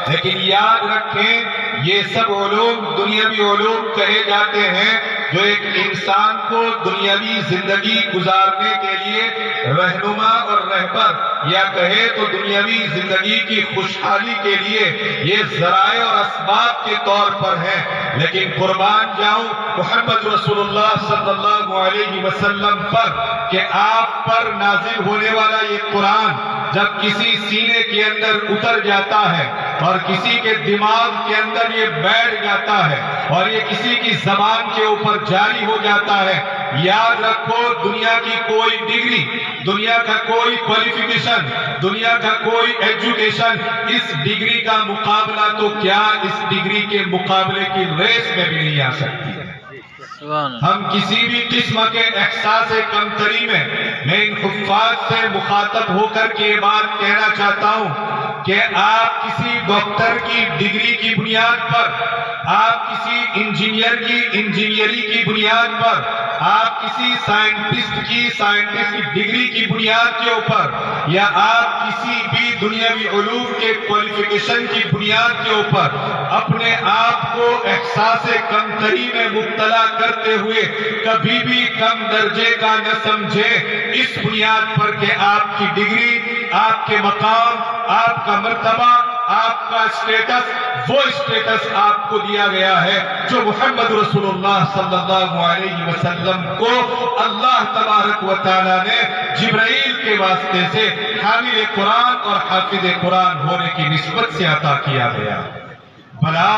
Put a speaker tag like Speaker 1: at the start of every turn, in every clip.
Speaker 1: لیکن یاد رکھیں یہ سب علوم دنیاوی علوم کہے جاتے ہیں جو ایک انسان کو دنیاوی زندگی گزارنے کے لیے رہنما اور رہبر یا کہے تو دنیاوی زندگی کی خوشحالی کے لیے یہ ذرائع اور اسباب کے طور پر ہیں. لیکن قربان جاؤں محمد رسول اللہ صلی اللہ علیہ وسلم پر کہ آپ پر نازل ہونے والا یہ قرآن جب کسی سینے کے اندر اتر جاتا ہے اور کسی کے دماغ کے اندر یہ بیٹھ جاتا ہے اور یہ کسی کی زبان کے اوپر جاری ہو جاتا ہے، یاد رکھو دنیا کی کوئی ڈگری، دنیا کا کوئی کوالیفیکیشن، دنیا کا کوئی ایجوکیشن اس ڈگری کا مقابلہ تو کیا اس ڈگری کے مقابلے کی ریس میں بھی نہیں آ سکتی. ہم کسی بھی قسم کے احساس کمتری میں ان حفاظ سے مخاطب ہو کر کے یہ بات کہنا چاہتا ہوں کہ آپ کسی ڈاکٹر کی ڈگری کی بنیاد پر، آپ کسی انجینئر کی انجینئری کی بنیاد پر، آپ کسی سائنٹسٹ کی ڈگری کی بنیاد کے اوپر، یا آپ کسی بھی دنیاوی علوم کے کوالیفیکیشن کی بنیاد کے اوپر اپنے آپ کو احساس کمتری میں مبتلا کرتے ہوئے کبھی بھی کم درجے کا نہ سمجھیں، اس بنیاد پر کہ آپ کی ڈگری، آپ کے مقام، آپ کا مرتبہ، آپ کا اسٹیٹس وہ اسٹیٹس آپ کو دیا گیا ہے جو محمد رسول اللہ صلی اللہ علیہ وسلم کو اللہ تبارک و تعالیٰ نے جبرائیل کے واسطے سے حامل قرآن اور حافظ قرآن ہونے کی نسبت سے عطا کیا گیا. بھلا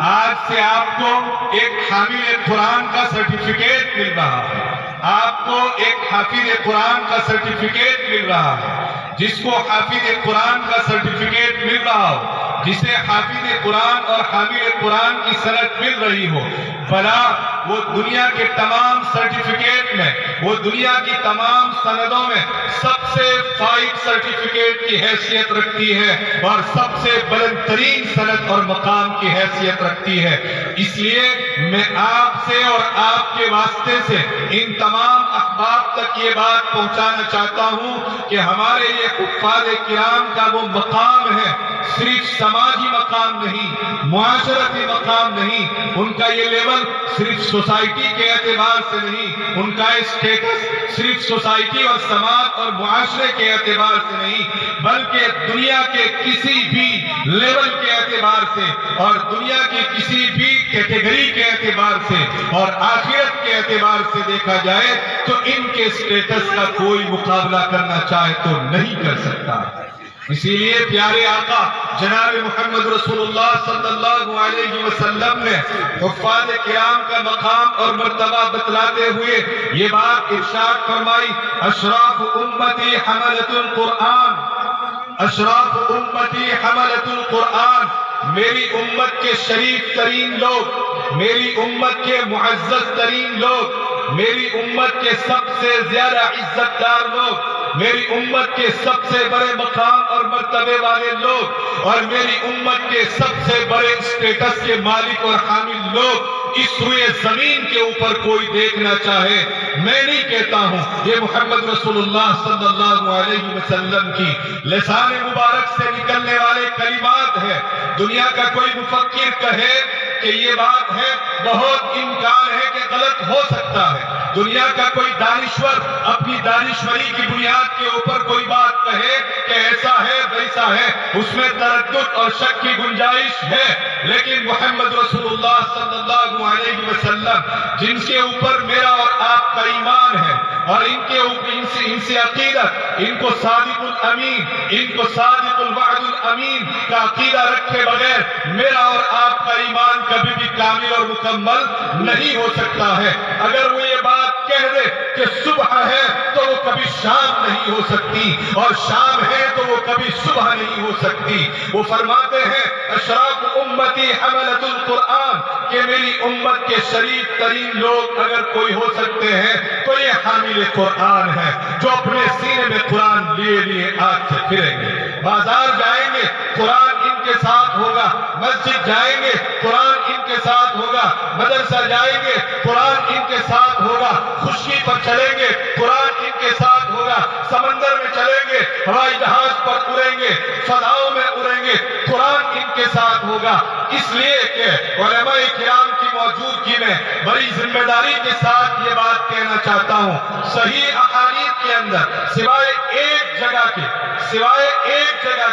Speaker 1: آج سے آپ کو ایک حامل قرآن کا سرٹیفکیٹ مل رہا ہے، آپ کو ایک حافظ قرآن کا سرٹیفکیٹ مل رہا ہے. جس کو حافظ قرآن کا سرٹیفکیٹ مل رہا ہو، جسے حافظ قرآن اور حامل قرآن کی سند مل رہی ہو، بھلا وہ دنیا کے تمام سرٹیفکیٹ میں، وہ دنیا کی تمام سندوں میں سب سے فائق سرٹیفکیٹ کی حیثیت رکھتی ہے اور سب سے بلند ترین سند اور مقام کی حیثیت رکھتی ہے. اس لیے میں آپ سے اور آپ کے واسطے سے ان تمام احباب تک یہ بات پہنچانا چاہتا ہوں کہ ہمارے یہ حفاظ کرام کا وہ مقام ہے، صرف سماجی مقام نہیں، معاشرتی مقام نہیں، ان کا یہ لیول صرف سوسائٹی کے اعتبار سے نہیں، ان کا اسٹیٹس صرف سوسائٹی اور سماج اور معاشرے کے اعتبار سے نہیں، بلکہ دنیا کے کسی بھی لیول کے اعتبار سے اور دنیا کی کسی بھی کیٹیگری کے اعتبار سے اور آخرت کے اعتبار سے دیکھا جائے تو ان کے اسٹیٹس کا کوئی مقابلہ کرنا چاہے تو نہیں کر سکتا. اسی لیے پیارے آقا جناب محمد رسول اللہ صلی اللہ علیہ وسلم نے حفاظ کرام کا مقام اور مرتبہ بتلاتے ہوئے یہ بات ارشاد فرمائی، اشراف امتی حملۃ القرآن، اشراف امتی حملۃ القرآن، میری امت کے شریف ترین لوگ، میری امت کے معزز ترین لوگ، میری امت کے سب سے زیادہ عزت دار لوگ، میری امت کے سب سے بڑے مقام اور مرتبے والے لوگ اور میری امت کے سب سے بڑے اسٹیٹس کے مالک اور حامل لوگ اس روئے زمین کے اوپر کوئی دیکھنا چاہے. میں نہیں کہتا ہوں، یہ محمد رسول اللہ صلی اللہ علیہ وسلم کی لسان مبارک سے نکلنے والے کلمات ہیں. دنیا کا کوئی مفکر کہے کہ یہ بات ہے، بہت امکان ہے کہ غلط ہو سکتا ہے. دنیا کا کوئی دانشور اپنی دانشوری کی بنیاد کے اوپر کوئی بات کہے کہ ایسا ہے ویسا ہے، اس میں تردد اور شک کی گنجائش ہے. لیکن محمد رسول اللہ صلی اللہ علیہ وسلم جن کے اوپر میرا اور آپ کا ایمان ہے اور ان کے اوپر ان سے عقیدت، ان کو صادق الامین، ان کو صادق الوعد الامین کا عقیدہ رکھے بغیر میرا اور آپ کا ایمان کبھی بھی کامل اور مکمل نہیں ہو سکتا ہے. اگر وہ یہ بات کہہ دے کہ صبح ہے تو وہ کبھی شام نہیں ہو سکتی اور شام ہے تو وہ کبھی صبح نہیں ہو سکتی. وہ فرماتے ہیں اشراف امتی حملۃ القرآن کہ میری امت کے شریف ترین لوگ اگر کوئی ہو سکتے ہیں تو یہ حامل قرآن ہے جو اپنے سینے میں قرآن لیے لیے آج سے پھریں گے. بازار جائیں گے قرآن ان کے ساتھ ہوگا، مسجد جائیں گے قرآن ان کے ساتھ ہوگا، مدرسہ جائیں گے قرآن ان کے ساتھ ہوگا، خشکی پر چلیں گے قرآن ان کے ساتھ ہوگا، سمندر میں چلیں گے، ہوائی جہاز پر اڑیں گے، فضاؤں میں اڑیں گے، قرآن ان کے کے ساتھ ہوگا، اس لیے کہ علماء کرام کی موجودگی میں بڑی ذمہ داری کے ساتھ یہ بات کہنا چاہتا ہوں، صحیح احادیث کے اندر سوائے ایک جگہ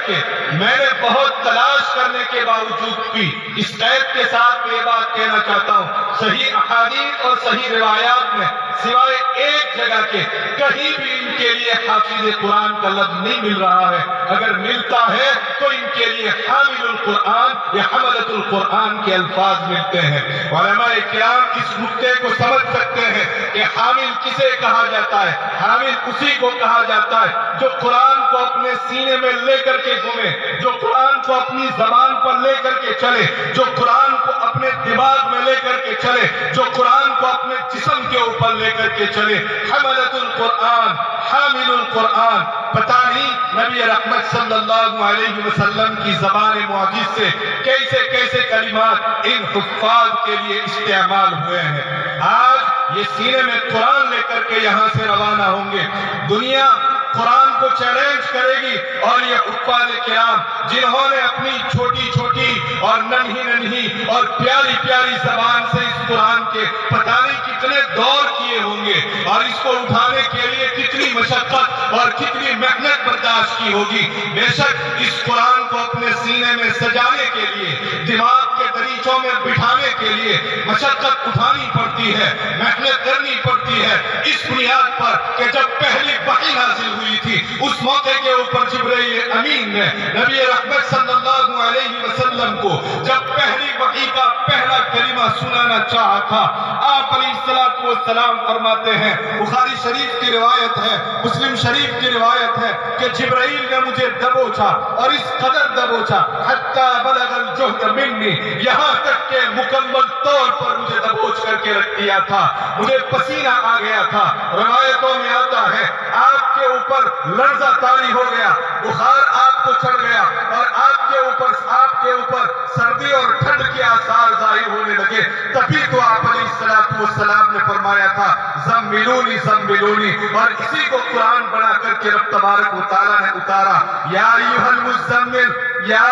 Speaker 1: کے میں نے بہت تلاش کرنے کے باوجود بھی اس قید کے ساتھ میں یہ بات کہنا چاہتا ہوں، صحیح احادیث اور صحیح روایات میں سوائے ایک جگہ کے کہیں بھی ان کے لیے حافظ قرآن کا لفظ نہیں مل رہا ہے، اگر ملتا ہے تو ان کے لیے حامل القرآن یا حملۃ القرآن کے الفاظ ملتے ہیں۔ علماء کرام اس نقطے کو سمجھ سکتے ہیں کہ حامل کسے کہا جاتا ہے، حامل اسی کو کہا جاتا ہے جو قرآن کو اپنے سینے میں لے کر کے گھومے، جو قرآن کو اپنی زبان پر لے کر کے چلے، جو قرآن کو اپنے دماغ میں لے کر کے چلے، جو قرآن کو اپنے جسم کے اوپر لے کر کے چلے۔ حملۃ القرآن، حامل القرآن، پتہ نہیں نبی رحمت صلی اللہ علیہ وسلم کی زبان معجز سے کیسے کیسے کلمات ان حفاظ کے لیے استعمال ہوئے ہیں۔ آج یہ سینے میں قرآن لے کر کے یہاں سے روانہ ہوں گے، دنیا قرآن کو چیلنج کرے گی، اور یہ حفاظ کرام جنہوں نے اپنی چھوٹی چھوٹی اور ننھی اور پیاری پیاری زبان سے اس قرآن کے پتہ نہیں کتنے دور کیے ہوں گے، اور اس کو اٹھانے کے لیے کتنی مشقت اور کتنی محنت برداشت کی ہوگی، بے شک اس قرآن کو اپنے سینے میں سجانے کے لیے، دماغ کے دریچوں میں بٹھانے کے لیے مشقت اٹھانی پڑتی ہے، محنت کرنی پڑتی ہے، اس بنیاد پر کہ جب پہلی وحی نازل ہوئی تھی اس موقع کے اوپر جبرائیل امین نے نبی رحمت صلی اللہ علیہ وسلم کو جب پہلی وحی کا پہلا کلمہ سنانا چاہا تھا، آپ علیہ السلام فرماتے ہیں، بخاری شریف کی روایت ہے، مسلم شریف کی روایت ہے کہ جبرائیل نے مجھے دبوچا، اور اس قدر دبوچا حتی بلغ الجہد منی، یہاں تک کہ مکمل طور پر مجھے دبوچ کر کے رکھ دیا تھا، مجھے پسینہ آ گیا تھا۔ روایتوں میں آتا ہے آپ کے اوپر لرزہ طاری ہو گیا، بخار آپ کو چڑھ گیا، اور آپ کے اوپر سردی اور ٹھنڈ کے آثار ظاہر ہونے لگے، تبھی تو آپ علیہ السلام نے فرمایا تھا زملونی زملونی، اور اسی کو قرآن بنا کر کے رب تبارک و تعالیٰ نے اتارا، یا ایھا المزمل، یا